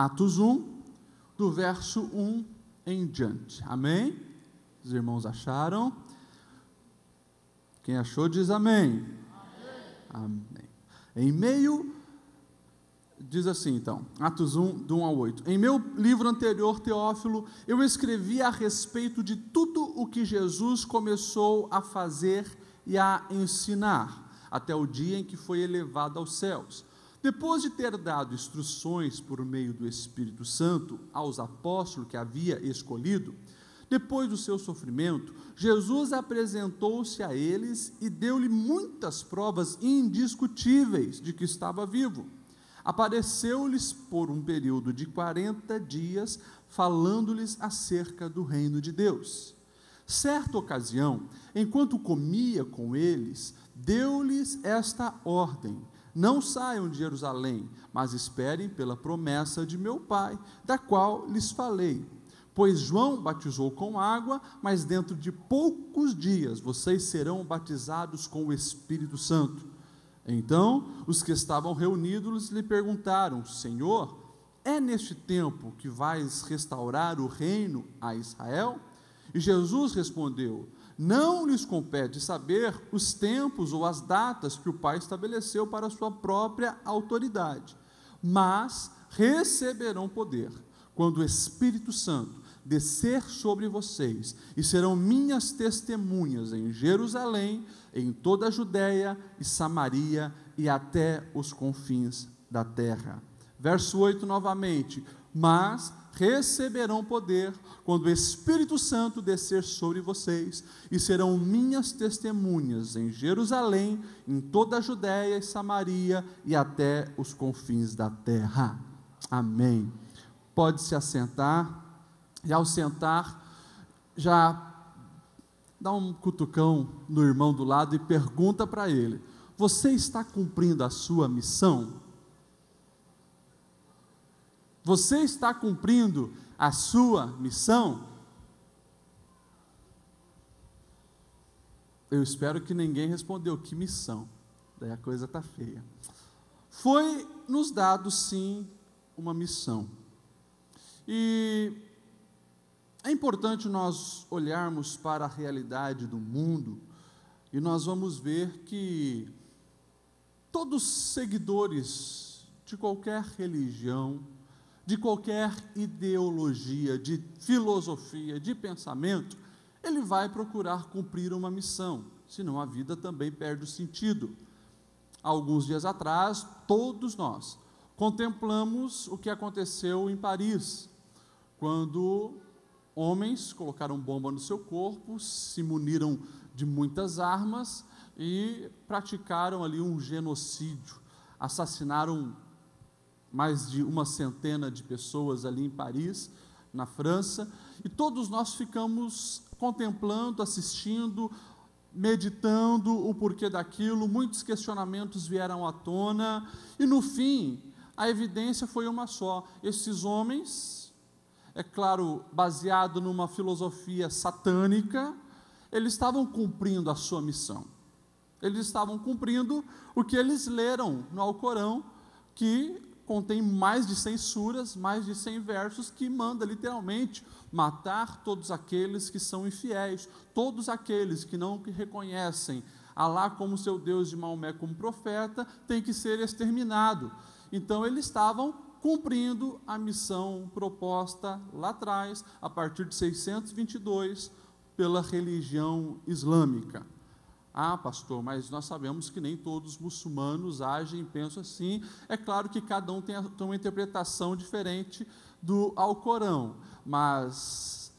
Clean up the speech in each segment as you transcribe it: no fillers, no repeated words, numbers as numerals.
Atos 1, do verso 1 em diante. Amém? Os irmãos acharam? Quem achou diz amém. Amém. Em meio, diz assim então, Atos 1, do 1 ao 8. Em meu livro anterior, Teófilo, eu escrevi a respeito de tudo o que Jesus começou a fazer e a ensinar, até o dia em que foi elevado aos céus. Depois de ter dado instruções por meio do Espírito Santo aos apóstolos que havia escolhido, depois do seu sofrimento, Jesus apresentou-se a eles e deu-lhe muitas provas indiscutíveis de que estava vivo. Apareceu-lhes por um período de 40 dias, falando-lhes acerca do reino de Deus. Certa ocasião, enquanto comia com eles, deu-lhes esta ordem: não saiam de Jerusalém, mas esperem pela promessa de meu Pai, da qual lhes falei. Pois João batizou com água, mas dentro de poucos dias vocês serão batizados com o Espírito Santo. Então, os que estavam reunidos lhe perguntaram: Senhor, é neste tempo que vais restaurar o reino a Israel? E Jesus respondeu: não lhes compete saber os tempos ou as datas que o Pai estabeleceu para a sua própria autoridade, mas receberão poder quando o Espírito Santo descer sobre vocês, e serão minhas testemunhas em Jerusalém, em toda a Judéia e Samaria e até os confins da terra. Verso 8 novamente: mas receberão poder quando o Espírito Santo descer sobre vocês, e serão minhas testemunhas em Jerusalém, em toda a Judéia e Samaria e até os confins da terra. Amém. Pode se assentar. E ao sentar, já dá um cutucão no irmão do lado e pergunta para ele: você está cumprindo a sua missão? Você está cumprindo a sua missão? Eu espero que ninguém respondeu que missão, daí a coisa está feia. Foi nos dado sim uma missão, e é importante nós olharmos para a realidade do mundo, e nós vamos ver que todos os seguidores de qualquer religião, de qualquer ideologia, de filosofia, de pensamento, ele vai procurar cumprir uma missão, senão a vida também perde o sentido. Há alguns dias atrás, todos nós contemplamos o que aconteceu em Paris, quando homens colocaram bomba no seu corpo, se muniram de muitas armas e praticaram ali um genocídio, assassinaram mais de 100 de pessoas ali em Paris, na França, e todos nós ficamos contemplando, assistindo, meditando o porquê daquilo. Muitos questionamentos vieram à tona, e no fim, a evidência foi uma só: esses homens, é claro, baseado numa filosofia satânica, eles estavam cumprindo a sua missão, eles estavam cumprindo o que eles leram no Alcorão, que contém mais de 100 suras, mais de 100 versos, que manda literalmente matar todos aqueles que são infiéis, todos aqueles que não reconhecem Alá como seu Deus e Maomé como profeta, tem que ser exterminado. Então eles estavam cumprindo a missão proposta lá atrás, a partir de 622, pela religião islâmica. Ah, pastor, mas nós sabemos que nem todos os muçulmanos agem e pensam assim. É claro que cada um tem uma interpretação diferente do Alcorão, mas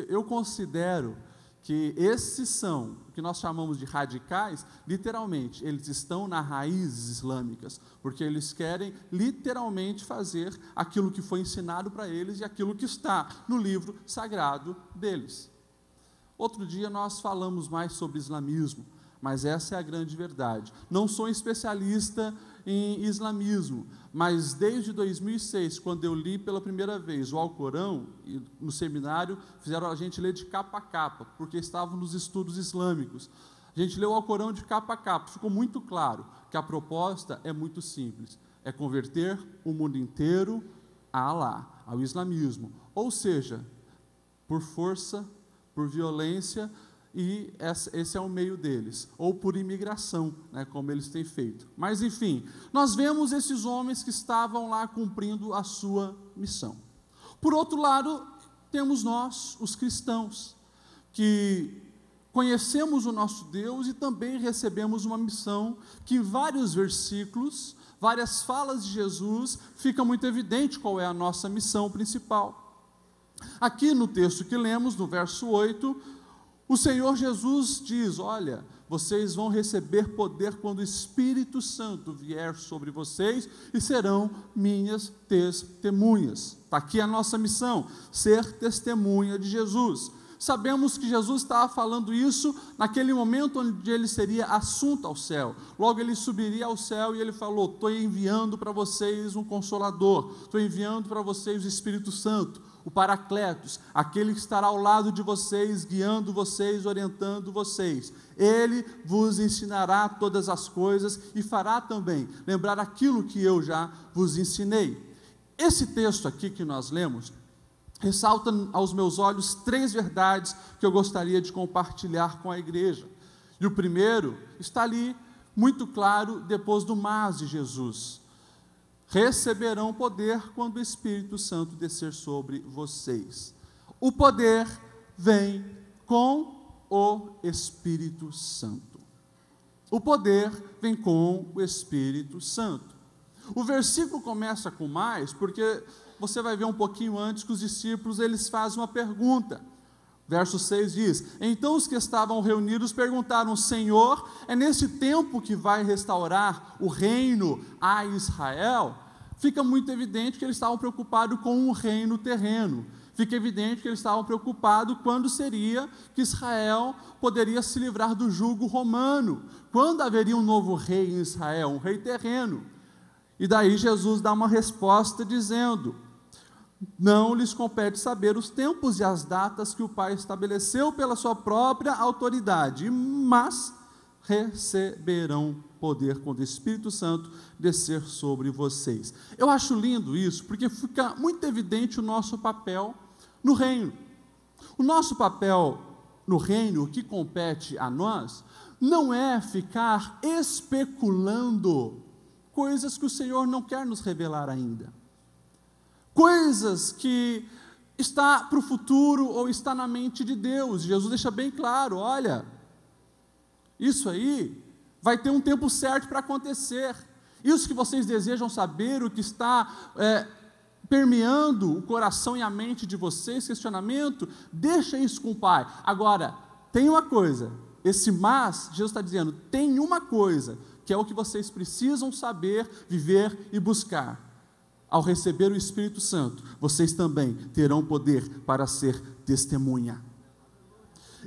eu considero que esses são, o que nós chamamos de radicais, literalmente, eles estão nas raízes islâmicas, porque eles querem literalmente fazer aquilo que foi ensinado para eles e aquilo que está no livro sagrado deles. Outro dia nós falamos mais sobre islamismo, mas essa é a grande verdade. Não sou especialista em islamismo, mas desde 2006, quando eu li pela primeira vez o Alcorão, no seminário, fizeram a gente ler de capa a capa, porque estavam nos estudos islâmicos. A gente leu o Alcorão de capa a capa, ficou muito claro que a proposta é muito simples, é converter o mundo inteiro a Alá, ao islamismo, ou seja, por força, por violência, e esse é o meio deles, ou por imigração, né, como eles têm feito. Mas enfim, nós vemos esses homens que estavam lá cumprindo a sua missão. Por outro lado, temos nós, os cristãos, que conhecemos o nosso Deus e também recebemos uma missão que em vários versículos, várias falas de Jesus, fica muito evidente qual é a nossa missão principal. Aqui no texto que lemos, no verso 8, o Senhor Jesus diz: olha, vocês vão receber poder quando o Espírito Santo vier sobre vocês e serão minhas testemunhas. Está aqui a nossa missão, ser testemunha de Jesus. Sabemos que Jesus estava falando isso naquele momento onde ele seria assunto ao céu. Logo ele subiria ao céu e ele falou: estou enviando para vocês um Consolador, estou enviando para vocês o Espírito Santo, o Paracletos, aquele que estará ao lado de vocês, guiando vocês, orientando vocês. Ele vos ensinará todas as coisas e fará também lembrar aquilo que eu já vos ensinei. Esse texto aqui que nós lemos ressalta aos meus olhos 3 verdades que eu gostaria de compartilhar com a igreja. E o primeiro está ali, muito claro, depois do mas de Jesus: receberão poder quando o Espírito Santo descer sobre vocês. O poder vem com o Espírito Santo. O poder vem com o Espírito Santo. O versículo começa com mais, porque você vai ver um pouquinho antes que os discípulos, eles fazem uma pergunta. Verso 6 diz: então os que estavam reunidos perguntaram: Senhor, é nesse tempo que vai restaurar o reino a Israel? Fica muito evidente que eles estavam preocupados com um reino terreno. Fica evidente que eles estavam preocupados quando seria que Israel poderia se livrar do jugo romano. Quando haveria um novo rei em Israel, um rei terreno. E daí Jesus dá uma resposta dizendo: não lhes compete saber os tempos e as datas que o Pai estabeleceu pela sua própria autoridade, mas receberão poder quando o Espírito Santo descer sobre vocês. Eu acho lindo isso, porque fica muito evidente o nosso papel no reino. O nosso papel no reino, o que compete a nós, não é ficar especulando coisas que o Senhor não quer nos revelar ainda. Coisas que está para o futuro ou está na mente de Deus. Jesus deixa bem claro: olha, isso aí vai ter um tempo certo para acontecer. Isso que vocês desejam saber, o que está permeando o coração e a mente de vocês, questionamento, deixa isso com o Pai. Agora, tem uma coisa, esse mas, Jesus está dizendo, tem uma coisa, que é o que vocês precisam saber, viver e buscar. Ao receber o Espírito Santo, vocês também terão poder para ser testemunha.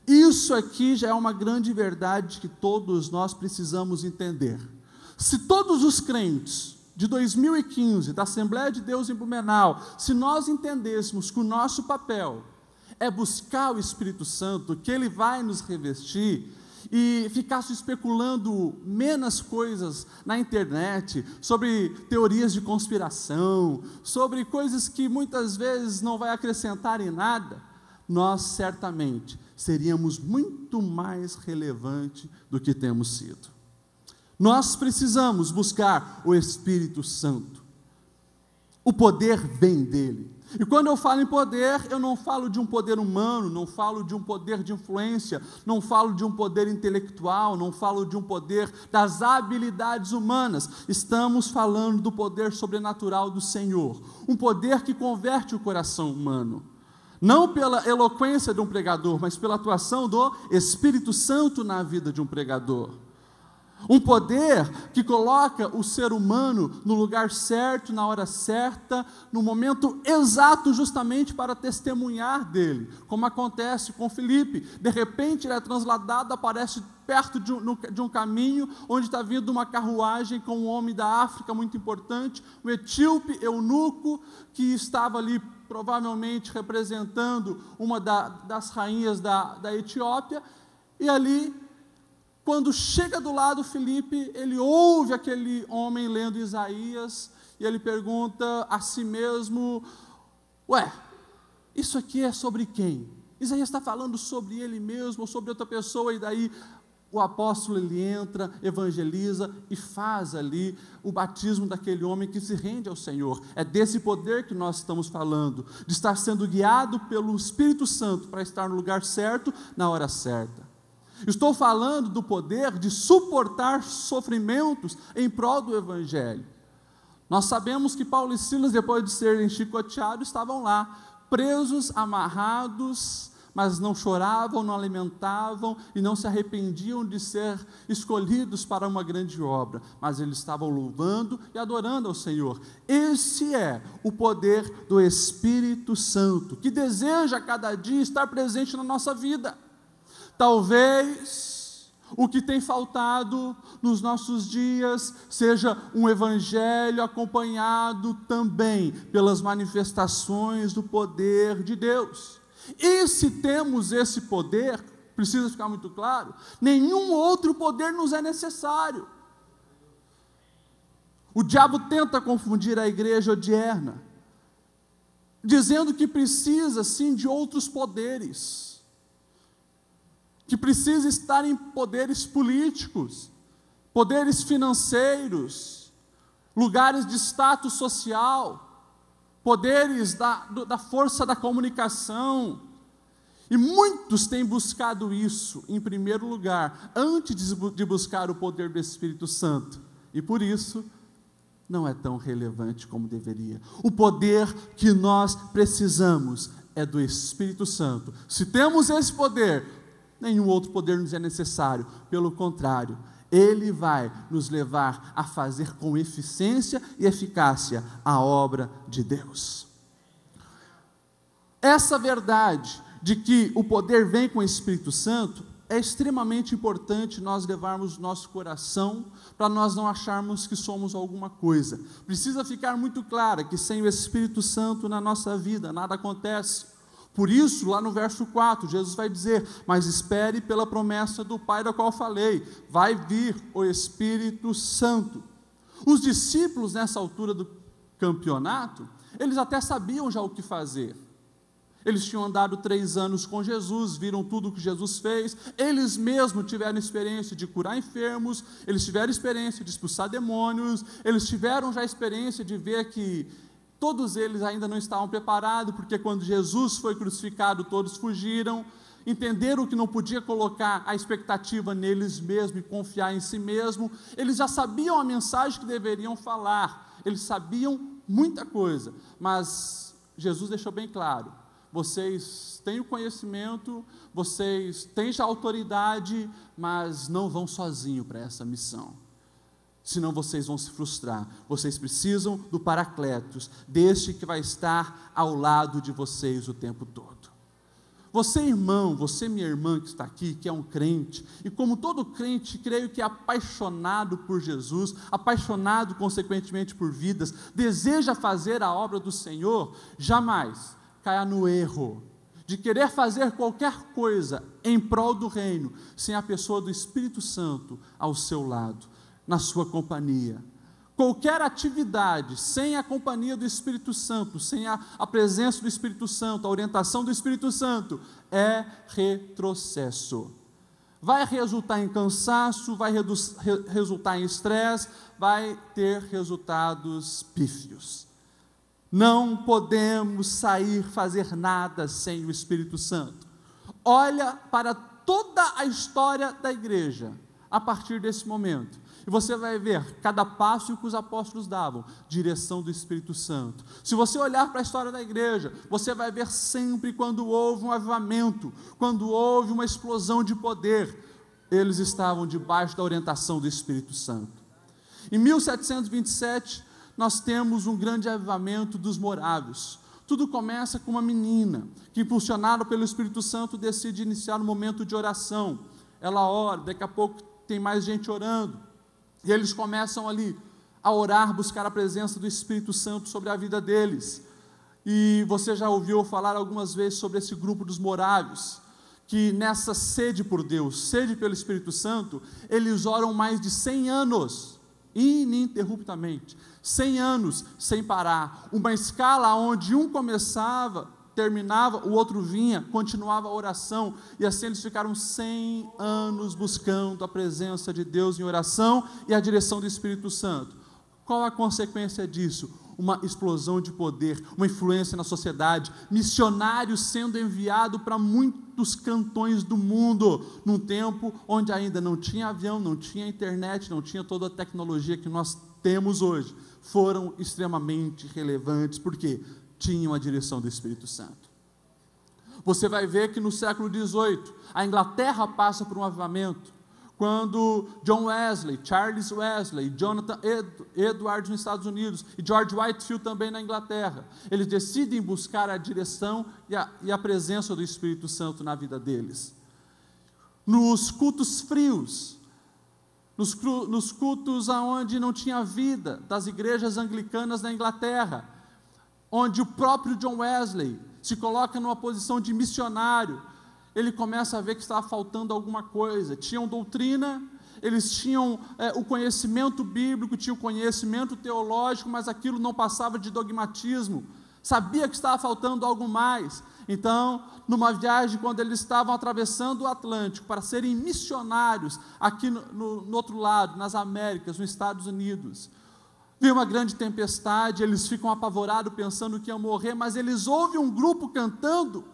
Isso aqui já é uma grande verdade que todos nós precisamos entender. Se todos os crentes de 2015, da Assembleia de Deus em Blumenau, se nós entendêssemos que o nosso papel é buscar o Espírito Santo, que Ele vai nos revestir, e ficasse especulando menos coisas na internet, sobre teorias de conspiração, sobre coisas que muitas vezes não vai acrescentar em nada, nós certamente seríamos muito mais relevantes do que temos sido. Nós precisamos buscar o Espírito Santo. O poder vem dele. E quando eu falo em poder, eu não falo de um poder humano, não falo de um poder de influência, não falo de um poder intelectual, não falo de um poder das habilidades humanas. Estamos falando do poder sobrenatural do Senhor. Um poder que converte o coração humano. Não pela eloquência de um pregador, mas pela atuação do Espírito Santo na vida de um pregador. Um poder que coloca o ser humano no lugar certo, na hora certa, no momento exato, justamente para testemunhar dele, como acontece com Filipe. De repente ele é transladado, aparece perto de um caminho, onde está vindo uma carruagem com um homem da África muito importante, um etíope, eunuco, que estava ali provavelmente representando uma das rainhas da Etiópia, e ali, quando chega do lado Filipe, ele ouve aquele homem lendo Isaías, e ele pergunta a si mesmo: ué, isso aqui é sobre quem? Isaías está falando sobre ele mesmo ou sobre outra pessoa? E daí o apóstolo ele entra, evangeliza e faz ali o batismo daquele homem que se rende ao Senhor. É desse poder que nós estamos falando, de estar sendo guiado pelo Espírito Santo para estar no lugar certo, na hora certa. Estou falando do poder de suportar sofrimentos em prol do Evangelho. Nós sabemos que Paulo e Silas, depois de serem chicoteados, estavam lá, presos, amarrados, mas não choravam, não lamentavam e não se arrependiam de ser escolhidos para uma grande obra, mas eles estavam louvando e adorando ao Senhor. Esse é o poder do Espírito Santo, que deseja a cada dia estar presente na nossa vida. Talvez o que tem faltado nos nossos dias seja um evangelho acompanhado também pelas manifestações do poder de Deus. E se temos esse poder, precisa ficar muito claro, nenhum outro poder nos é necessário. O diabo tenta confundir a igreja odierna, dizendo que precisa sim de outros poderes, que precisa estar em poderes políticos, poderes financeiros, lugares de status social, poderes da força da comunicação. E muitos têm buscado isso em primeiro lugar, antes de buscar o poder do Espírito Santo, e por isso não é tão relevante como deveria. O poder que nós precisamos é do Espírito Santo. Se temos esse poder, nenhum outro poder nos é necessário, pelo contrário, ele vai nos levar a fazer com eficiência e eficácia a obra de Deus. Essa verdade de que o poder vem com o Espírito Santo é extremamente importante nós levarmos nosso coração, para nós não acharmos que somos alguma coisa. Precisa ficar muito claro que sem o Espírito Santo na nossa vida nada acontece. Por isso, lá no verso 4, Jesus vai dizer: mas espere pela promessa do Pai da qual falei, vai vir o Espírito Santo. Os discípulos nessa altura do campeonato, eles até sabiam já o que fazer. Eles tinham andado 3 anos com Jesus, viram tudo o que Jesus fez, eles mesmos tiveram experiência de curar enfermos, eles tiveram experiência de expulsar demônios, eles tiveram já experiência de ver que todos eles ainda não estavam preparados, porque quando Jesus foi crucificado, todos fugiram, entenderam que não podia colocar a expectativa neles mesmos e confiar em si mesmo. Eles já sabiam a mensagem que deveriam falar, eles sabiam muita coisa, mas Jesus deixou bem claro: vocês têm o conhecimento, vocês têm já autoridade, mas não vão sozinhos para essa missão. Senão vocês vão se frustrar. Vocês precisam do Paracletos, deste que vai estar ao lado de vocês o tempo todo. Você, irmão, você, minha irmã que está aqui, que é um crente, e como todo crente, creio que é apaixonado por Jesus, apaixonado consequentemente por vidas, deseja fazer a obra do Senhor, jamais caia no erro de querer fazer qualquer coisa em prol do reino, sem a pessoa do Espírito Santo ao seu lado, na sua companhia. Qualquer atividade sem a companhia do Espírito Santo, sem a presença do Espírito Santo, a orientação do Espírito Santo, é retrocesso. Vai resultar em cansaço, vai resultar em estresse, vai ter resultados pífios. Não podemos fazer nada sem o Espírito Santo. Olha para toda a história da igreja, a partir desse momento, e você vai ver cada passo que os apóstolos davam, direção do Espírito Santo. Se você olhar para a história da igreja, você vai ver sempre quando houve um avivamento, quando houve uma explosão de poder, eles estavam debaixo da orientação do Espírito Santo. Em 1727, nós temos um grande avivamento dos morávios. Tudo começa com uma menina, que impulsionada pelo Espírito Santo, decide iniciar um momento de oração. Ela ora, daqui a pouco tem mais gente orando, e eles começam ali a orar, buscar a presença do Espírito Santo sobre a vida deles. E você já ouviu falar algumas vezes sobre esse grupo dos morávios, que nessa sede por Deus, sede pelo Espírito Santo, eles oram mais de 100 anos. ininterruptamente, 100 anos sem parar, uma escala onde um começava, terminava, o outro vinha, continuava a oração, e assim eles ficaram 100 anos buscando a presença de Deus em oração e a direção do Espírito Santo. Qual a consequência disso? Uma explosão de poder, uma influência na sociedade, missionários sendo enviados para muitos cantões do mundo, num tempo onde ainda não tinha avião, não tinha internet, não tinha toda a tecnologia que nós temos hoje. Foram extremamente relevantes, porque tinham a direção do Espírito Santo. Você vai ver que no século XVIII, a Inglaterra passa por um avivamento, quando John Wesley, Charles Wesley, Jonathan Edwards nos Estados Unidos e George Whitefield também na Inglaterra, eles decidem buscar a direção e a presença do Espírito Santo na vida deles. Nos cultos frios, nos cultos onde não tinha vida, das igrejas anglicanas na Inglaterra, onde o próprio John Wesley se coloca numa posição de missionário, ele começa a ver que estava faltando alguma coisa. Tinham doutrina, eles tinham o conhecimento bíblico, tinham o conhecimento teológico, mas aquilo não passava de dogmatismo. Sabia que estava faltando algo mais. Então, numa viagem, quando eles estavam atravessando o Atlântico para serem missionários aqui no outro lado, nas Américas, nos Estados Unidos, veio uma grande tempestade, eles ficam apavorados pensando que iam morrer, mas eles ouvem um grupo cantando,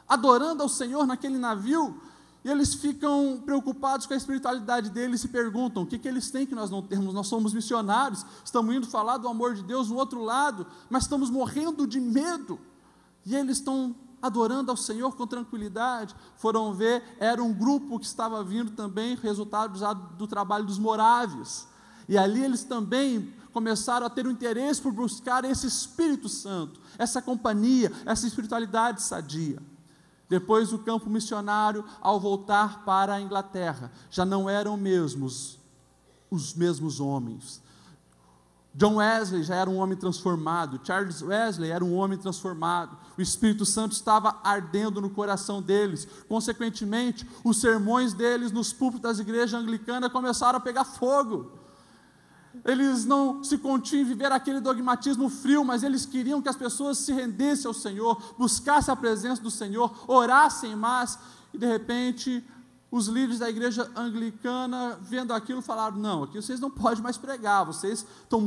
adorando ao Senhor naquele navio, e eles ficam preocupados com a espiritualidade deles e se perguntam, o que eles têm que nós não temos? Nós somos missionários, estamos indo falar do amor de Deus no outro lado, mas estamos morrendo de medo, e eles estão adorando ao Senhor com tranquilidade. Foram ver, era um grupo que estava vindo também, resultado do trabalho dos morávios, e ali eles também começaram a ter um interesse por buscar esse Espírito Santo, essa companhia, essa espiritualidade sadia. Depois do campo missionário, ao voltar para a Inglaterra, já não eram os mesmos homens. John Wesley já era um homem transformado, Charles Wesley era um homem transformado, o Espírito Santo estava ardendo no coração deles, consequentemente, os sermões deles nos púlpitos das igrejas anglicanas começaram a pegar fogo. Eles não se continham em viver aquele dogmatismo frio, mas eles queriam que as pessoas se rendessem ao Senhor, buscassem a presença do Senhor, orassem mais, e de repente, os líderes da igreja anglicana, vendo aquilo, falaram, não, aqui vocês não podem mais pregar, vocês estão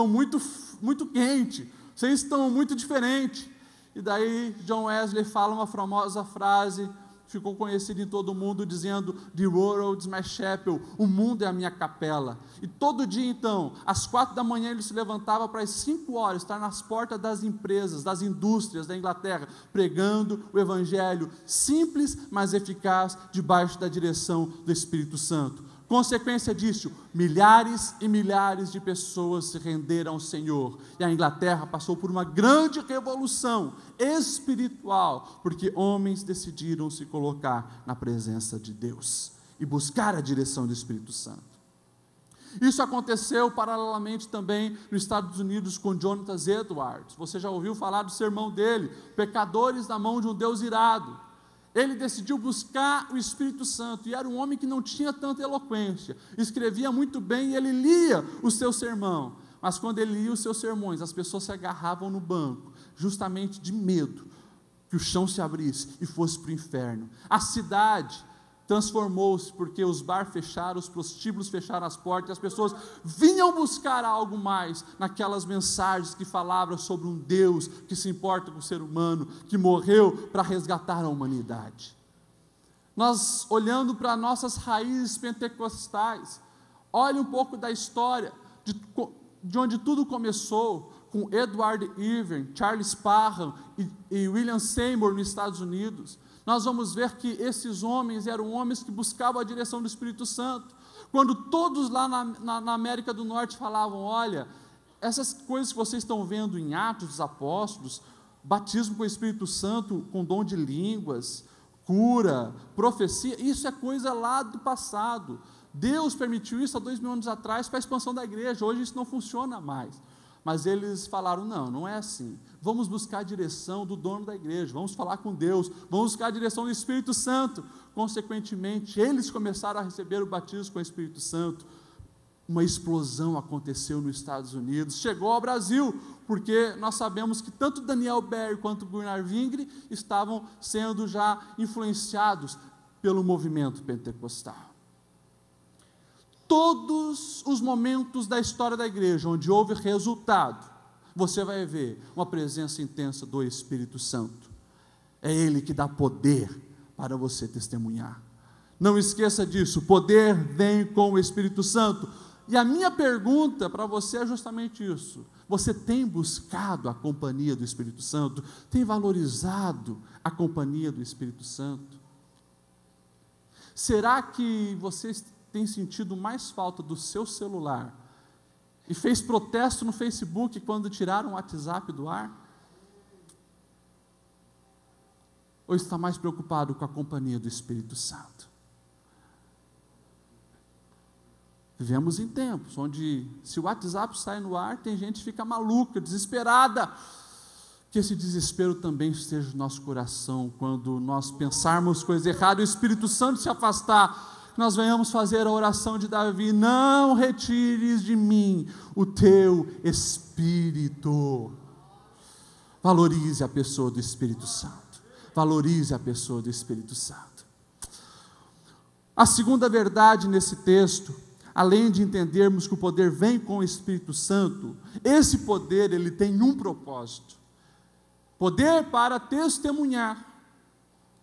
muito quente, vocês estão muito diferentes. E daí, John Wesley fala uma famosa frase, ficou conhecido em todo mundo, dizendo, the world is my chapel, o mundo é a minha capela. E todo dia então, às 4 da manhã, ele se levantava para as 5 horas, estar nas portas das empresas, das indústrias da Inglaterra, pregando o evangelho simples, mas eficaz, debaixo da direção do Espírito Santo. Consequência disso, milhares e milhares de pessoas se renderam ao Senhor, e a Inglaterra passou por uma grande revolução espiritual, porque homens decidiram se colocar na presença de Deus, e buscar a direção do Espírito Santo. Isso aconteceu paralelamente também nos Estados Unidos com Jonathan Edwards. Você já ouviu falar do sermão dele, Pecadores na mão de um Deus irado. Ele decidiu buscar o Espírito Santo, e era um homem que não tinha tanta eloquência, escrevia muito bem, e ele lia o seu sermão, mas quando ele lia os seus sermões, as pessoas se agarravam no banco, justamente de medo, que o chão se abrisse e fosse para o inferno. A cidade transformou-se, porque os bares fecharam, os prostíbulos fecharam as portas, e as pessoas vinham buscar algo mais, naquelas mensagens que falavam sobre um Deus que se importa com o ser humano, que morreu para resgatar a humanidade. Nós, olhando para nossas raízes pentecostais, olhe um pouco da história, de onde tudo começou, com Edward Irving, Charles Parham e William Seymour nos Estados Unidos. Nós vamos ver que esses homens eram homens que buscavam a direção do Espírito Santo. Quando todos lá na América do Norte falavam, olha, essas coisas que vocês estão vendo em Atos dos Apóstolos, batismo com o Espírito Santo, com dom de línguas, cura, profecia, isso é coisa lá do passado. Deus permitiu isso há 2000 anos atrás para a expansão da igreja, hoje isso não funciona mais. Mas eles falaram, não é assim, vamos buscar a direção do dono da igreja, vamos falar com Deus, vamos buscar a direção do Espírito Santo. Consequentemente, eles começaram a receber o batismo com o Espírito Santo, uma explosão aconteceu nos Estados Unidos, chegou ao Brasil, porque nós sabemos que tanto Daniel Berry quanto Gunnar Wingre estavam sendo já influenciados pelo movimento pentecostal. Todos os momentos da história da igreja onde houve resultado, você vai ver uma presença intensa do Espírito Santo. É Ele que dá poder para você testemunhar. Não esqueça disso, o poder vem com o Espírito Santo. E a minha pergunta para você é justamente isso. Você tem buscado a companhia do Espírito Santo? Tem valorizado a companhia do Espírito Santo? Será que você tem sentido mais falta do seu celular e fez protesto no Facebook quando tiraram o WhatsApp do ar? Ou está mais preocupado com a companhia do Espírito Santo? Vivemos em tempos onde, se o WhatsApp sai no ar, tem gente que fica maluca, desesperada. Que esse desespero também esteja no nosso coração, quando nós pensarmos coisa errada, o Espírito Santo se afastar, nós venhamos fazer a oração de Davi: não retires de mim o teu Espírito. Valorize a pessoa do Espírito Santo. Valorize a pessoa do Espírito Santo. A segunda verdade nesse texto, além de entendermos que o poder vem com o Espírito Santo, esse poder ele tem um propósito: poder para testemunhar.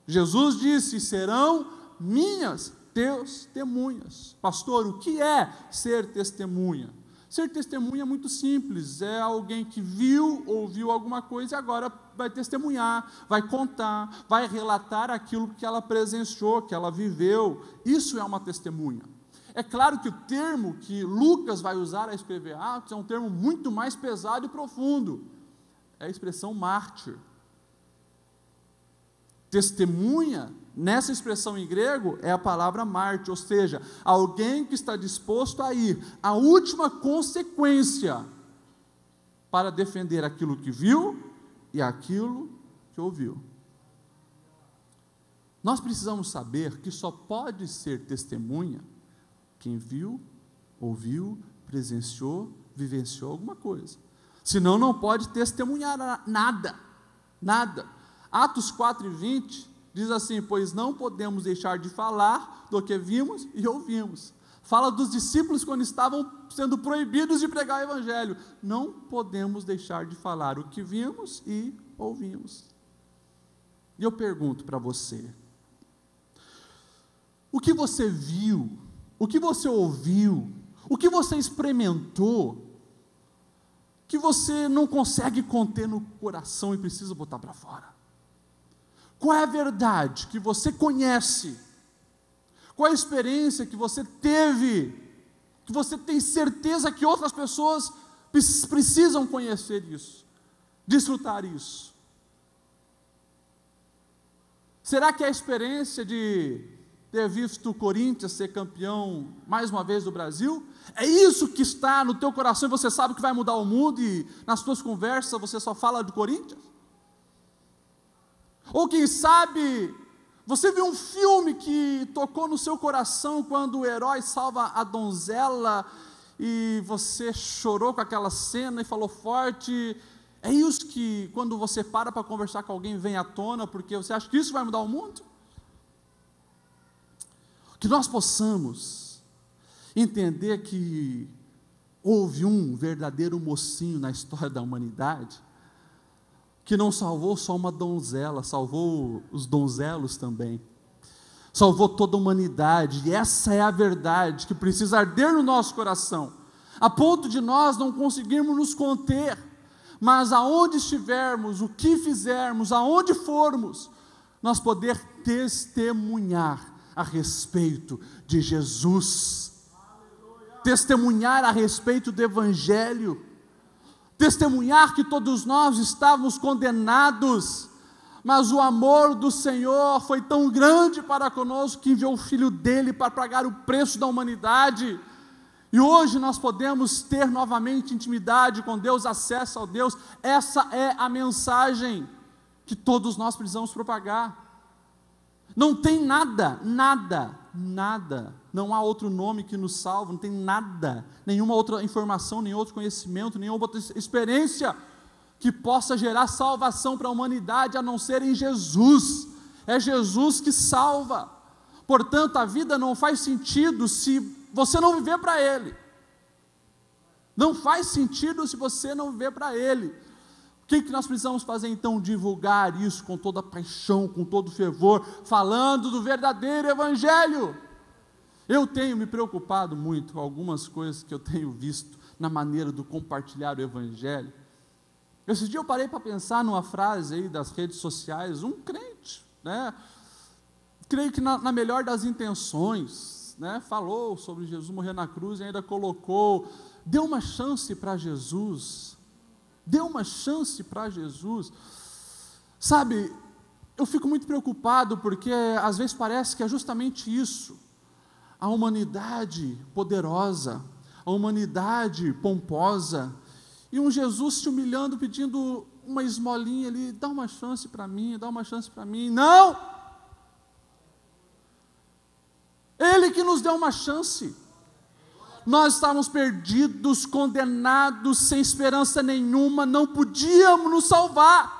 Jesus disse: serão minhas testemunhas. Pastor, o que é ser testemunha? Ser testemunha é muito simples, é alguém que viu, ouviu alguma coisa e agora vai testemunhar, vai contar, vai relatar aquilo que ela presenciou, que ela viveu. Isso é uma testemunha. É claro que o termo que Lucas vai usar a escrever Atos é um termo muito mais pesado e profundo. É a expressão mártir. Testemunha, nessa expressão em grego, é a palavra mártir, ou seja, alguém que está disposto a ir à última consequência para defender aquilo que viu e aquilo que ouviu. Nós precisamos saber que só pode ser testemunha quem viu, ouviu, presenciou, vivenciou alguma coisa. Senão não pode testemunhar nada, nada. Atos 4:20 diz assim: pois não podemos deixar de falar do que vimos e ouvimos. Fala dos discípulos quando estavam sendo proibidos de pregar o Evangelho. Não podemos deixar de falar o que vimos e ouvimos. E eu pergunto para você: o que você viu, o que você ouviu, o que você experimentou, que você não consegue conter no coração e precisa botar para fora? Qual é a verdade que você conhece? Qual é a experiência que você teve, que você tem certeza que outras pessoas precisam conhecer isso, desfrutar isso? Será que é a experiência de ter visto o Corinthians ser campeão mais uma vez do Brasil? É isso que está no teu coração e você sabe que vai mudar o mundo e nas tuas conversas você só fala de Corinthians? Ou quem sabe você viu um filme que tocou no seu coração quando o herói salva a donzela e você chorou com aquela cena e falou forte? É isso que quando você para conversar com alguém vem à tona porque você acha que isso vai mudar o mundo? Que nós possamos entender que houve um verdadeiro mocinho na história da humanidade, que não salvou só uma donzela, salvou os donzelos também, salvou toda a humanidade, e essa é a verdade que precisa arder no nosso coração, a ponto de nós não conseguirmos nos conter, mas aonde estivermos, o que fizermos, aonde formos, nós poder testemunhar a respeito de Jesus, testemunhar a respeito do Evangelho, testemunhar que todos nós estávamos condenados, mas o amor do Senhor foi tão grande para conosco que enviou o Filho dele para pagar o preço da humanidade, e hoje nós podemos ter novamente intimidade com Deus, acesso a Deus. Essa é a mensagem que todos nós precisamos propagar. Não tem nada, nada. Não há outro nome que nos salva, não tem nada, nenhuma outra informação, nenhum outro conhecimento, nenhuma outra experiência que possa gerar salvação para a humanidade, a não ser em Jesus. É Jesus que salva. Portanto, a vida não faz sentido se você não viver para Ele. Não faz sentido se você não viver para Ele. O que nós precisamos fazer então? Divulgar isso com toda paixão, com todo fervor, falando do verdadeiro Evangelho. Eu tenho me preocupado muito com algumas coisas que eu tenho visto na maneira de compartilhar o Evangelho. Esse dia eu parei para pensar numa frase aí das redes sociais, um crente, né? Creio que na melhor das intenções, né? Falou sobre Jesus morrer na cruz e ainda colocou, deu uma chance para Jesus, deu uma chance para Jesus. Sabe, eu fico muito preocupado porque às vezes parece que é justamente isso, a humanidade poderosa, a humanidade pomposa, e um Jesus se humilhando, pedindo uma esmolinha ali, dá uma chance para mim, dá uma chance para mim. Não! Ele que nos deu uma chance. Nós estávamos perdidos, condenados, sem esperança nenhuma, não podíamos nos salvar.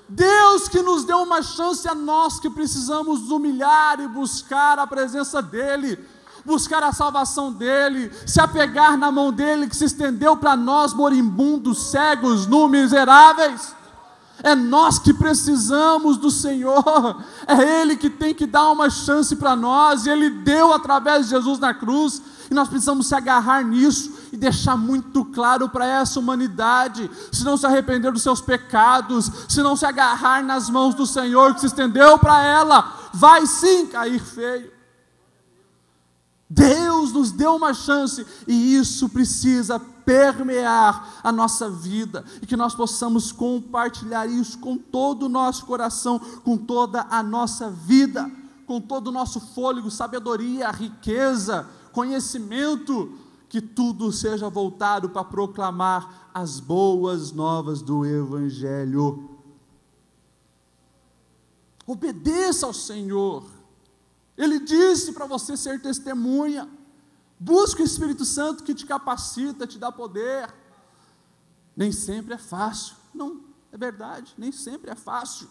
Deus que nos deu uma chance, a nós que precisamos nos humilhar e buscar a presença dEle, buscar a salvação dEle, se apegar na mão dEle que se estendeu para nós, moribundos, cegos, nus, miseráveis. É nós que precisamos do Senhor, é Ele que tem que dar uma chance para nós, e Ele deu através de Jesus na cruz, e nós precisamos se agarrar nisso, e deixar muito claro para essa humanidade, se não se arrepender dos seus pecados, se não se agarrar nas mãos do Senhor que se estendeu para ela, vai sim cair feio. Deus nos deu uma chance, e isso precisa permear a nossa vida, e que nós possamos compartilhar isso com todo o nosso coração, com toda a nossa vida, com todo o nosso fôlego, sabedoria, riqueza, conhecimento, que tudo seja voltado para proclamar as boas novas do Evangelho. Obedeça ao Senhor. Ele disse para você ser testemunha. Busque o Espírito Santo que te capacita, te dá poder. Nem sempre é fácil. Não, é verdade, nem sempre é fácil.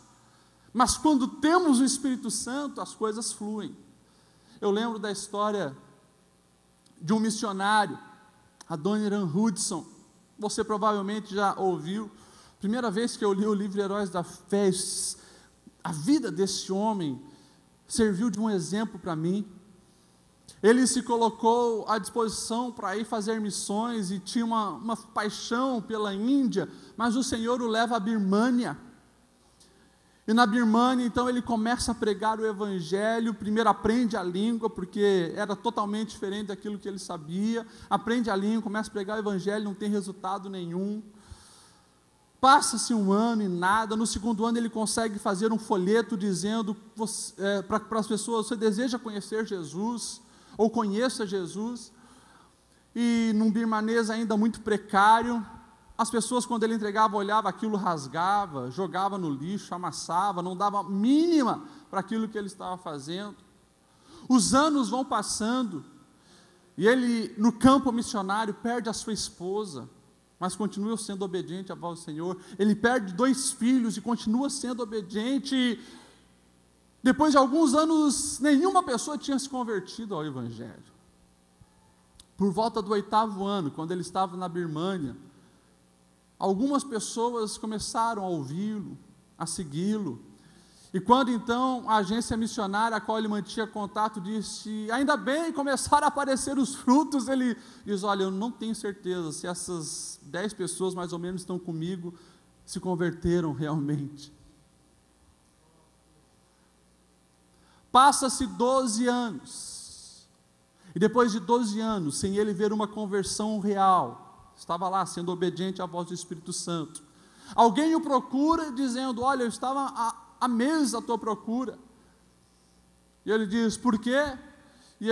Mas quando temos o Espírito Santo, as coisas fluem. Eu lembro da história de um missionário, Adoniran Hudson. Você provavelmente já ouviu. Primeira vez que eu li o livro Heróis da Fé, a vida desse homem serviu de um exemplo para mim. Ele se colocou à disposição para ir fazer missões e tinha uma paixão pela Índia, mas o Senhor o leva à Birmânia. E na Birmânia, então, ele começa a pregar o Evangelho. Primeiro aprende a língua, porque era totalmente diferente daquilo que ele sabia. Aprende a língua, começa a pregar o Evangelho, não tem resultado nenhum. Passa-se um ano e nada. No segundo ano ele consegue fazer um folheto dizendo para as pessoas: você deseja conhecer Jesus? Ou conheça Jesus? E num birmanês ainda muito precário, as pessoas, quando ele entregava, olhava aquilo, rasgava, jogava no lixo, amassava, não dava mínima para aquilo que ele estava fazendo. Os anos vão passando, e ele, no campo missionário, perde a sua esposa, mas continua sendo obediente à voz do Senhor. Ele perde 2 filhos e continua sendo obediente. Depois de alguns anos, nenhuma pessoa tinha se convertido ao Evangelho. Por volta do 8º ano, quando ele estava na Birmânia, algumas pessoas começaram a ouvi-lo, a segui-lo. E quando então a agência missionária a qual ele mantinha contato disse: ainda bem, começaram a aparecer os frutos, ele diz: olha, eu não tenho certeza se essas 10 pessoas mais ou menos estão comigo, se converteram realmente. Passa-se 12 anos, e depois de 12 anos, sem ele ver uma conversão real, estava lá sendo obediente à voz do Espírito Santo, alguém o procura dizendo: olha, eu estava há meses à tua procura. E ele diz: por quê? E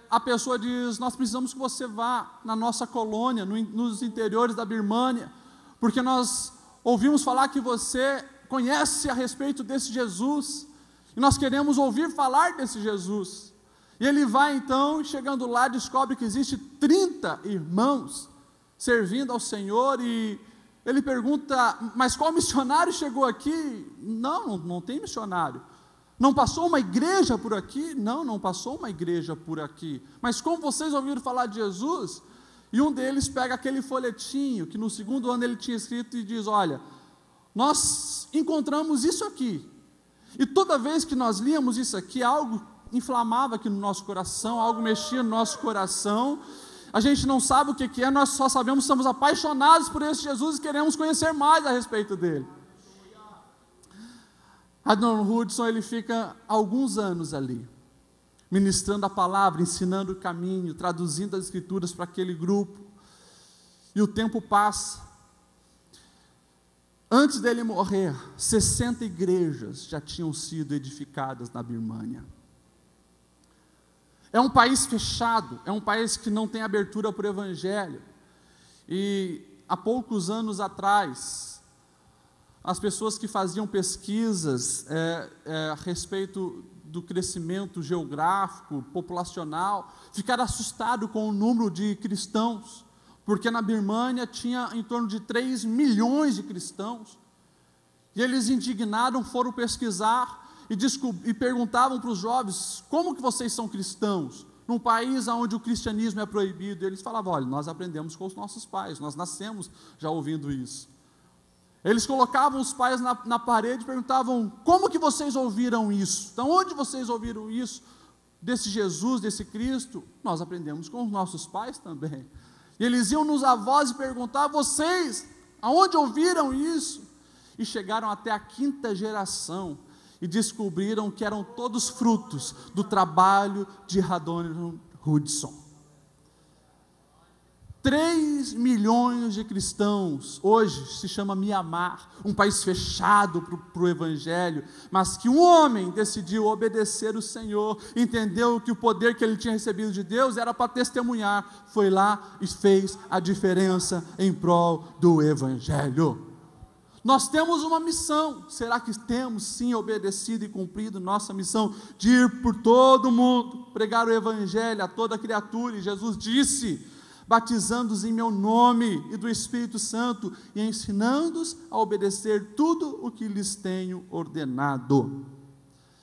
a pessoa diz: nós precisamos que você vá na nossa colônia, nos interiores da Birmânia, porque nós ouvimos falar que você conhece a respeito desse Jesus. E nós queremos ouvir falar desse Jesus. E ele vai então, chegando lá, descobre que existe 30 irmãos servindo ao Senhor, e ele pergunta, mas qual missionário chegou aqui? Não tem missionário. Não passou uma igreja por aqui? Não passou uma igreja por aqui. Mas como vocês ouviram falar de Jesus? E um deles pega aquele folhetinho, que no segundo ano ele tinha escrito e diz, olha, nós encontramos isso aqui. E toda vez que nós líamos isso aqui, algo inflamava aqui no nosso coração, algo mexia no nosso coração. A gente não sabe o que é, nós só sabemos que estamos apaixonados por esse Jesus e queremos conhecer mais a respeito dele. Adoniram Hudson, ele fica alguns anos ali, ministrando a palavra, ensinando o caminho, traduzindo as escrituras para aquele grupo. E o tempo passa. Antes dele morrer, 60 igrejas já tinham sido edificadas na Birmânia. É um país fechado, é um país que não tem abertura para o Evangelho. E há poucos anos atrás, as pessoas que faziam pesquisas a respeito do crescimento geográfico, populacional, ficaram assustados com o número de cristãos, porque na Birmânia tinha em torno de 3 milhões de cristãos. E eles, indignados, foram pesquisar e perguntavam para os jovens, como que vocês são cristãos? Num país onde o cristianismo é proibido. E eles falavam, olha, nós aprendemos com os nossos pais, nós nascemos já ouvindo isso. Eles colocavam os pais na parede e perguntavam, como que vocês ouviram isso? Então, onde vocês ouviram isso? Desse Jesus, desse Cristo? Nós aprendemos com os nossos pais também. E eles iam nos avós e perguntavam, vocês, aonde ouviram isso? E chegaram até a 5ª geração, e descobriram que eram todos frutos do trabalho de Adoniram Hudson. 3 milhões de cristãos, hoje se chama Mianmar, um país fechado para o Evangelho, mas que um homem decidiu obedecer o Senhor, entendeu que o poder que ele tinha recebido de Deus era para testemunhar, foi lá e fez a diferença em prol do Evangelho. Nós temos uma missão, será que temos sim obedecido e cumprido nossa missão de ir por todo mundo, pregar o Evangelho a toda criatura? E Jesus disse, batizando-os em meu nome e do Espírito Santo, e ensinando-os a obedecer tudo o que lhes tenho ordenado.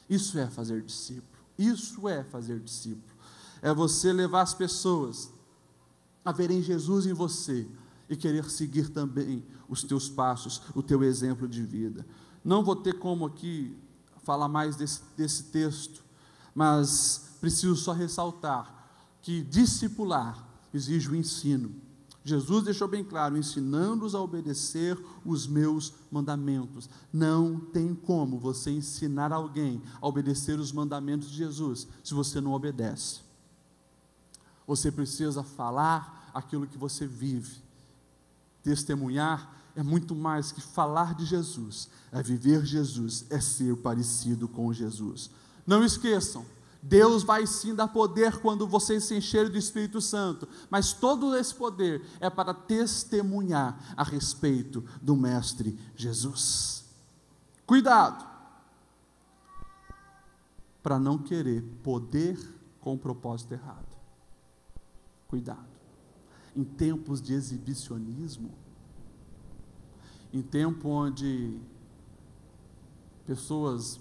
Isso é fazer discípulo, isso é fazer discípulo, é você levar as pessoas a verem Jesus em você, e querer seguir também os teus passos, o teu exemplo de vida. Não vou ter como aqui falar mais desse texto, mas preciso só ressaltar que discipular exige o ensino. Jesus deixou bem claro, ensinando-os a obedecer os meus mandamentos. Não tem como você ensinar alguém a obedecer os mandamentos de Jesus, se você não obedece. Você precisa falar aquilo que você vive. Testemunhar é muito mais que falar de Jesus, é viver Jesus, é ser parecido com Jesus. Não esqueçam, Deus vai sim dar poder quando vocês se encherem do Espírito Santo, mas todo esse poder é para testemunhar a respeito do Mestre Jesus. Cuidado, para não querer poder com propósito errado. Cuidado. Em tempos de exibicionismo, em tempo onde pessoas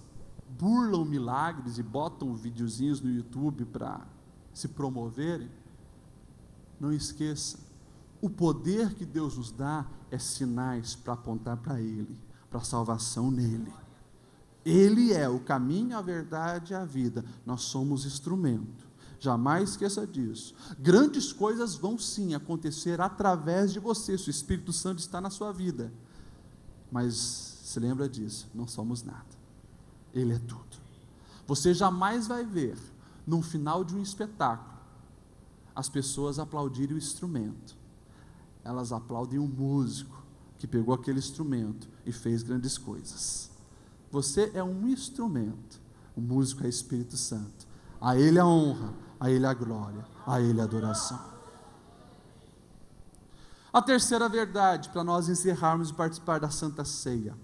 burlam milagres e botam videozinhos no YouTube para se promoverem, não esqueça, o poder que Deus nos dá é sinais para apontar para Ele, para a salvação nele. Ele é o caminho, a verdade e a vida, nós somos instrumento. Jamais esqueça disso. Grandes coisas vão sim acontecer através de você, se o Espírito Santo está na sua vida. Mas se lembra disso, não somos nada. Ele é tudo. Você jamais vai ver, no final de um espetáculo, as pessoas aplaudirem o instrumento. Elas aplaudem o músico que pegou aquele instrumento e fez grandes coisas. Você é um instrumento. O músico é Espírito Santo. A Ele a honra, a Ele a glória, a Ele a adoração. A terceira verdade, para nós encerrarmos e participar da Santa Ceia.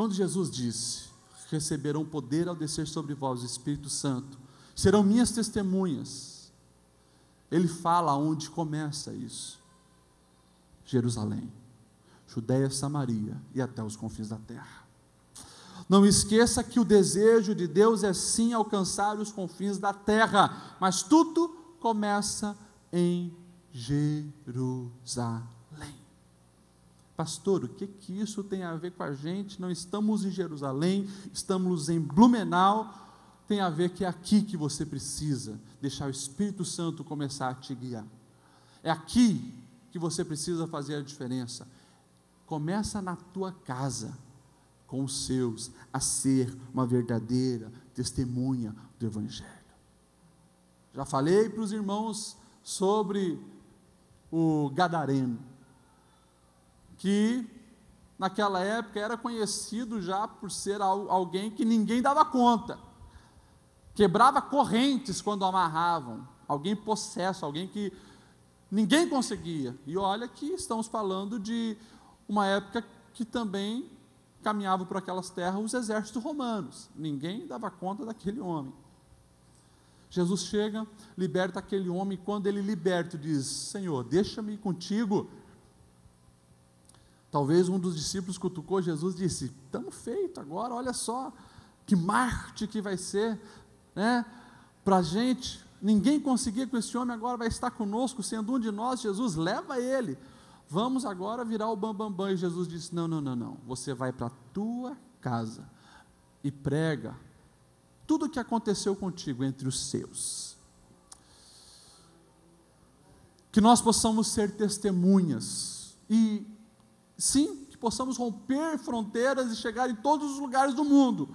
Quando Jesus disse: receberão poder ao descer sobre vós o Espírito Santo, serão minhas testemunhas, ele fala onde começa isso: Jerusalém, Judeia, Samaria e até os confins da terra. Não esqueça que o desejo de Deus é sim alcançar os confins da terra, mas tudo começa em Jerusalém. Pastor, o que isso tem a ver com a gente? Não estamos em Jerusalém, estamos em Blumenau. Tem a ver que é aqui que você precisa deixar o Espírito Santo começar a te guiar. É aqui que você precisa fazer a diferença. Começa na tua casa, com os seus, a ser uma verdadeira testemunha do Evangelho. Já falei para os irmãos sobre o gadareno, que naquela época era conhecido já por ser alguém que ninguém dava conta, quebrava correntes quando amarravam, alguém possesso, alguém que ninguém conseguia. E olha que estamos falando de uma época que também caminhavam por aquelas terras os exércitos romanos, ninguém dava conta daquele homem. Jesus chega, liberta aquele homem, e quando ele liberta, diz: Senhor, deixa-me ir contigo. Talvez um dos discípulos cutucou Jesus e disse: estamos feitos agora, olha só, que Marte que vai ser, né, para a gente, ninguém conseguia com esse homem, agora vai estar conosco, sendo um de nós. Jesus, leva ele, vamos agora virar o bambambam. E Jesus disse: não, você vai para a tua casa e prega tudo o que aconteceu contigo entre os seus. Que nós possamos ser testemunhas, e sim, que possamos romper fronteiras e chegar em todos os lugares do mundo,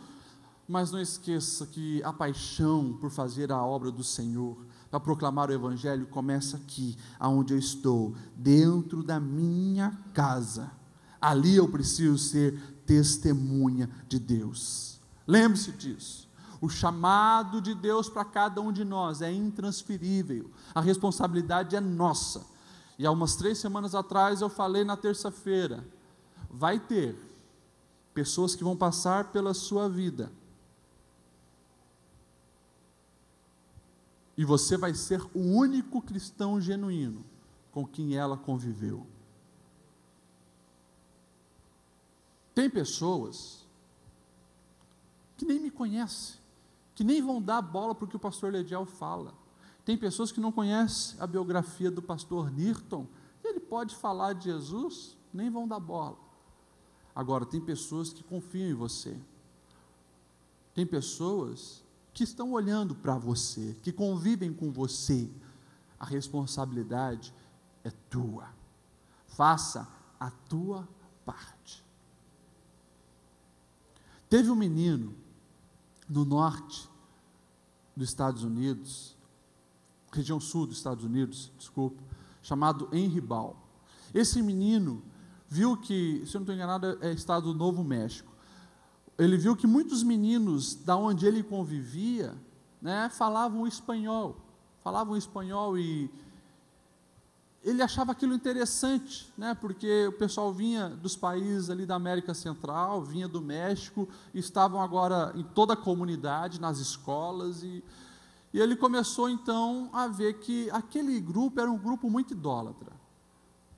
mas não esqueça que a paixão por fazer a obra do Senhor, para proclamar o Evangelho, começa aqui, aonde eu estou, dentro da minha casa. Ali eu preciso ser testemunha de Deus. Lembre-se disso. O chamado de Deus para cada um de nós é intransferível, a responsabilidade é nossa. E há umas 3 semanas atrás eu falei na terça-feira: vai ter pessoas que vão passar pela sua vida, e você vai ser o único cristão genuíno com quem ela conviveu. Tem pessoas que nem me conhecem, que nem vão dar bola para o que o pastor Lediel fala. Tem pessoas que não conhecem a biografia do pastor Nirton, ele pode falar de Jesus, nem vão dar bola. Agora, tem pessoas que confiam em você, tem pessoas que estão olhando para você, que convivem com você. A responsabilidade é tua, faça a tua parte. Teve um menino no norte dos Estados Unidos, região sul dos Estados Unidos, desculpa, chamado Henry Ball. Esse menino viu que, se eu não estou enganado, é estado do Novo México. Ele viu que muitos meninos da onde ele convivia, né, falavam espanhol, e ele achava aquilo interessante, né, porque o pessoal vinha dos países ali da América Central, vinha do México, e estavam agora em toda a comunidade, nas escolas, e ele começou então a ver que aquele grupo era um grupo muito idólatra.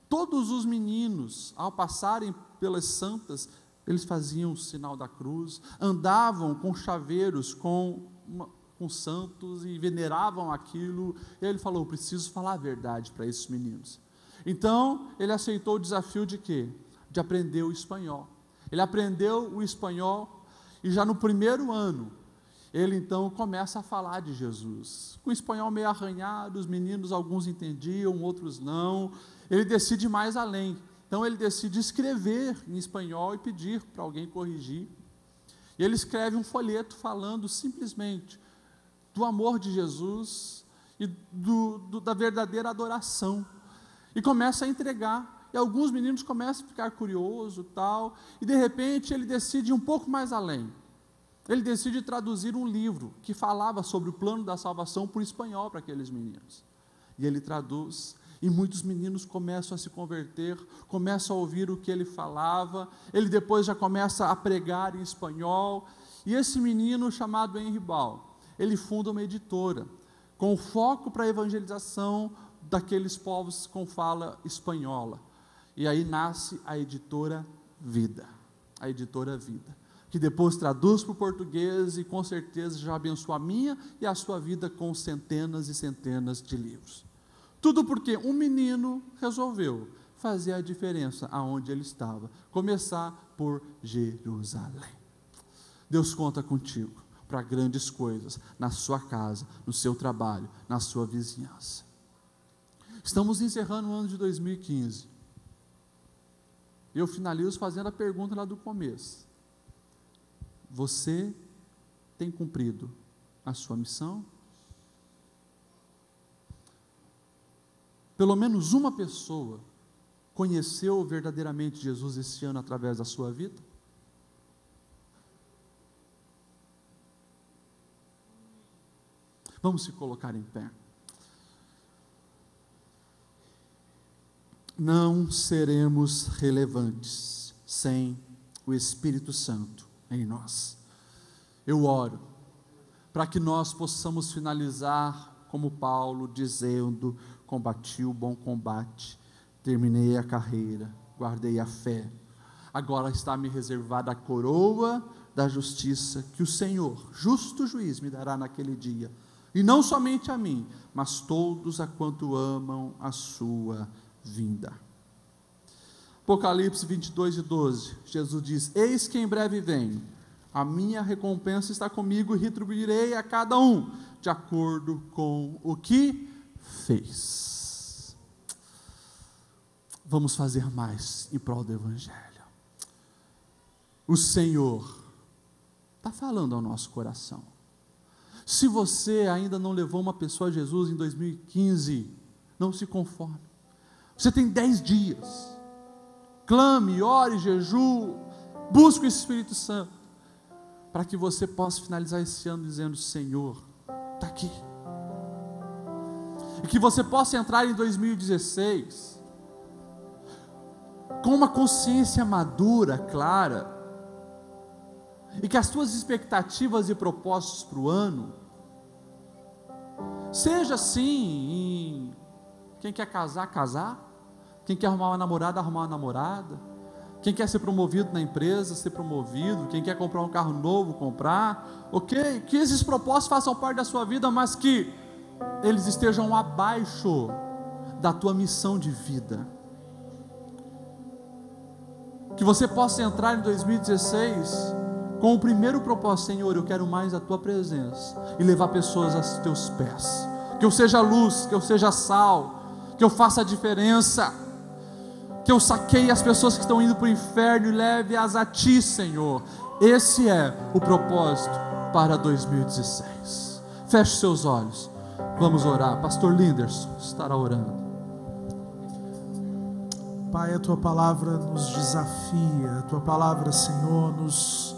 Todos os meninos, ao passarem pelas santas, eles faziam o sinal da cruz, andavam com chaveiros, com santos, e veneravam aquilo. E ele falou: preciso falar a verdade para esses meninos. Então, ele aceitou o desafio de quê? De aprender o espanhol. Ele aprendeu o espanhol, e já no primeiro ano, ele então começa a falar de Jesus. Com o espanhol meio arranhado, os meninos, alguns entendiam, outros não. Ele decide ir mais além. Então ele decide escrever em espanhol e pedir para alguém corrigir. E ele escreve um folheto falando simplesmente do amor de Jesus e da verdadeira adoração. E começa a entregar. E alguns meninos começam a ficar curiosos, tal, e de repente ele decide ir um pouco mais além. Ele decide traduzir um livro que falava sobre o plano da salvação para o espanhol para aqueles meninos. E ele traduz, E muitos meninos começam a se converter, começam a ouvir o que ele falava, ele depois já começa a pregar em espanhol. E esse menino, chamado Henry Ball, ele funda uma editora, com foco para a evangelização daqueles povos com fala espanhola. E aí nasce a editora Vida, que depois traduz para o português e com certeza já abençoa a minha e a sua vida com centenas e centenas de livros. Tudo porque um menino resolveu fazer a diferença aonde ele estava, começar por Jerusalém. Deus conta contigo para grandes coisas, na sua casa, no seu trabalho, na sua vizinhança. Estamos encerrando o ano de 2015. Eu finalizo fazendo a pergunta lá do começo. Você tem cumprido a sua missão? Pelo menos uma pessoa conheceu verdadeiramente Jesus esse ano através da sua vida? Vamos se colocar em pé. Não seremos relevantes sem o Espírito Santo em nós. Eu oro para que nós possamos finalizar como Paulo, dizendo: combati o bom combate, terminei a carreira, guardei a fé, agora está me reservada a coroa da justiça, que o Senhor, justo juiz, me dará naquele dia, e não somente a mim, mas todos a quanto amam a sua vinda. Apocalipse 22:12, Jesus diz: eis que em breve venho, a minha recompensa está comigo, e retribuirei a cada um de acordo com o que fez. Vamos fazer mais em prol do Evangelho. O Senhor está falando ao nosso coração. Se você ainda não levou uma pessoa a Jesus em 2015, não se conforme. Você tem 10 dias. Clame, ore, jejue, busque o Espírito Santo, para que você possa finalizar esse ano dizendo: Senhor, está aqui. E que você possa entrar em 2016 com uma consciência madura, clara, e que as suas expectativas e propósitos para o ano seja assim: quem quer casar, casar, quem quer arrumar uma namorada, arrumar uma namorada, quem quer ser promovido na empresa, ser promovido, quem quer comprar um carro novo, comprar, ok? Que esses propósitos façam parte da sua vida, mas que eles estejam abaixo da tua missão de vida. Que você possa entrar em 2016 com o primeiro propósito: Senhor, eu quero mais a tua presença, e levar pessoas aos teus pés. Que eu seja luz, que eu seja sal, que eu faça a diferença, que eu saqueie as pessoas que estão indo para o inferno e leve-as a ti, Senhor. Esse é o propósito para 2016. Feche seus olhos, vamos orar. Pastor Linderson estará orando. Pai, a tua palavra nos desafia, a tua palavra, Senhor, nos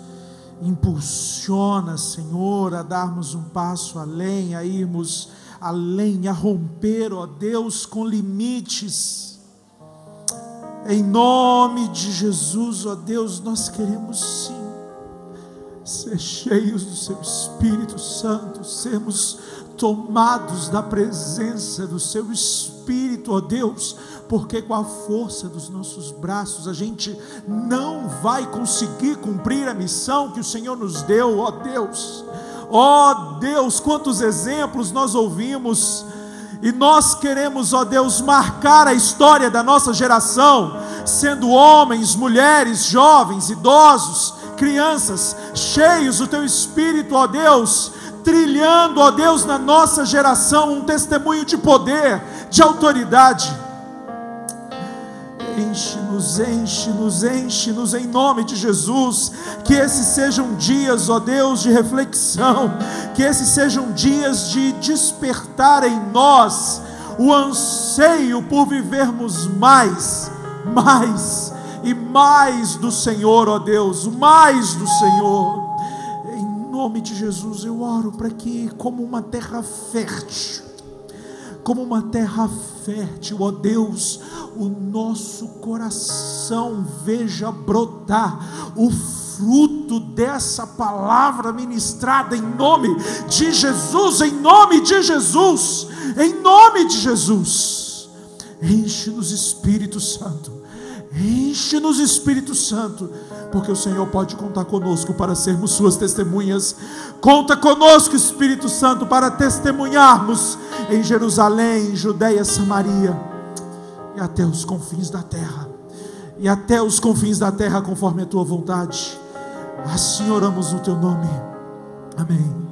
impulsiona, Senhor, a darmos um passo além, a irmos além, a romper, ó Deus, com limites. Em nome de Jesus, ó Deus, nós queremos sim ser cheios do seu Espírito Santo, sermos tomados da presença do seu Espírito, ó Deus, porque com a força dos nossos braços a gente não vai conseguir cumprir a missão que o Senhor nos deu, ó Deus. Ó Deus, quantos exemplos nós ouvimos, e nós queremos, ó Deus, marcar a história da nossa geração, sendo homens, mulheres, jovens, idosos, crianças, cheios do teu Espírito, ó Deus, trilhando, ó Deus, na nossa geração um testemunho de poder, de autoridade. Enche-nos, enche-nos, enche-nos em nome de Jesus. Que esses sejam dias, ó Deus, de reflexão, que esses sejam dias de despertar em nós o anseio por vivermos mais e mais do Senhor, ó Deus, mais do Senhor. Em nome de Jesus eu oro para que, como uma terra fértil, como uma terra fértil, ó Deus, o nosso coração veja brotar o fruto dessa palavra ministrada em nome de Jesus, em nome de Jesus, em nome de Jesus. Enche-nos, Espírito Santo, enche-nos, Espírito Santo, porque o Senhor pode contar conosco para sermos suas testemunhas. Conta conosco, Espírito Santo, para testemunharmos em Jerusalém, Judeia, Samaria e até os confins da terra, e até os confins da terra, conforme a tua vontade. Assim oramos no teu nome, amém.